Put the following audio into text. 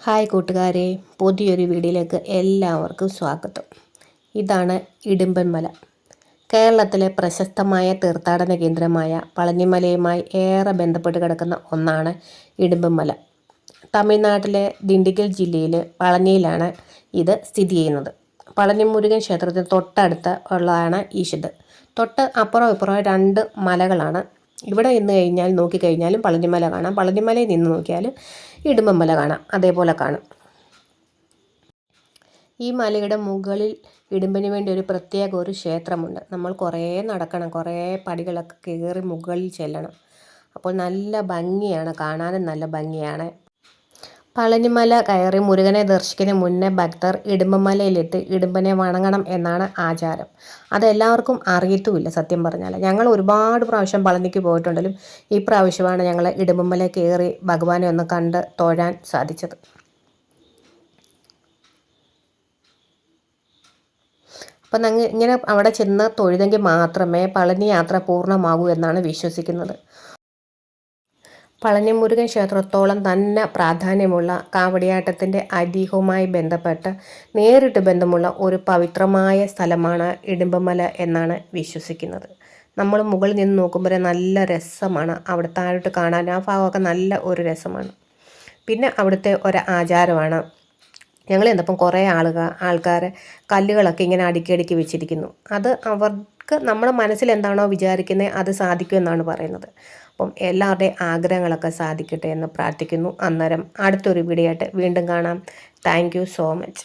Hi കൂട്ടുകാരെ, പുതിയൊരു വീഡിയോയിലേക്ക് എല്ലാവർക്കും സ്വാഗതം. ഇതാണ് ഇടുമ്പൻമല. കേരളത്തിലെ പ്രശസ്തമായ തീർത്ഥാടന കേന്ദ്രമായ പളനിമലയുമായി ഏറെ ബന്ധപ്പെട്ട് കിടക്കുന്ന ഒന്നാണ് ഇടുമ്പൻമല. തമിഴ്നാട്ടിലെ ദിണ്ടിഗൽ ജില്ലയിൽ പളനിയിലാണ് ഇത് സ്ഥിതി ചെയ്യുന്നത്. പളനി മുരുകൻ ക്ഷേത്രത്തിന് തൊട്ടടുത്ത് ഉള്ളതാണ് ഈശത്. തൊട്ട് അപ്പുറം ഇപ്പുറം രണ്ട് മലകളാണ്. ഇവിടെ നിന്ന് കഴിഞ്ഞാൽ നോക്കിക്കഴിഞ്ഞാലും പളനിമല കാണാം, പളനിമലയിൽ നിന്ന് നോക്കിയാൽ ഇടുമ്പൻമല കാണാം, അതേപോലെ കാണും. ഈ മലയുടെ മുകളിൽ ഇടുമ്പന് വേണ്ടി ഒരു പ്രത്യേക ഒരു ക്ഷേത്രമുണ്ട്. നമ്മൾ കുറേ നടക്കണം, കുറേ പടികളൊക്കെ കയറി മുകളിൽ ചെല്ലണം. അപ്പോൾ നല്ല ഭംഗിയാണ്, കാണാനും നല്ല ഭംഗിയാണ്. പളനിമല കയറി മുരുകനെ ദർശിക്കുന്നതിന് മുന്നേ ഭക്തർ ഇടുമ്പൻമലയിലെത്തി ഇടുമ്പനെ വണങ്ങണം എന്നാണ് ആചാരം. അതെല്ലാവർക്കും അറിയത്തുമില്ല സത്യം പറഞ്ഞാൽ. ഞങ്ങൾ ഒരുപാട് പ്രാവശ്യം പളനിക്ക് പോയിട്ടുണ്ടെങ്കിലും ഈ പ്രാവശ്യമാണ് ഞങ്ങൾ ഇടുമ്പൻമല കയറി ഭഗവാനെ ഒന്ന് കണ്ട് തൊഴാൻ സാധിച്ചത്. അപ്പം ഞങ്ങൾ ഇങ്ങനെ അവിടെ ചെന്ന് തൊഴുതെങ്കിൽ മാത്രമേ പളനി യാത്ര പൂർണ്ണമാകൂ എന്നാണ് വിശ്വസിക്കുന്നത്. പളനി മുരുകൻ ക്ഷേത്രത്തോളം തന്നെ പ്രാധാന്യമുള്ള കാവടിയാട്ടത്തിൻ്റെ ഐതിഹ്യവുമായി ബന്ധപ്പെട്ട് നേരിട്ട് ബന്ധമുള്ള ഒരു പവിത്രമായ സ്ഥലമാണ് ഇടുമ്പൻമല എന്നാണ് വിശ്വസിക്കുന്നത്. നമ്മൾ മുകളിൽ നിന്ന് നോക്കുമ്പോൾ നല്ല രസമാണ്, അവിടെ താഴോട്ട് കാണാൻ ആ ഭാഗമൊക്കെ നല്ല ഒരു രസമാണ്. പിന്നെ അവിടുത്തെ ഒരു ആചാരമാണ്, ഞങ്ങൾ ചെന്നപ്പം കുറേ ആൾക്കാർ കല്ലുകളൊക്കെ ഇങ്ങനെ അടുക്കി വെച്ചിരിക്കുന്നു. അത് അവർക്ക് നമ്മുടെ മനസ്സിൽ എന്താണോ വിചാരിക്കുന്നത് അത് സാധിക്കുമെന്നാണ് പറയുന്നത്. അപ്പം എല്ലാവരുടെയും ആഗ്രഹങ്ങളൊക്കെ സാധിക്കട്ടെ എന്ന് പ്രാർത്ഥിക്കുന്നു. അന്നേരം അടുത്തൊരു വീഡിയോ ആയിട്ട് വീണ്ടും കാണാം. Thank you so much.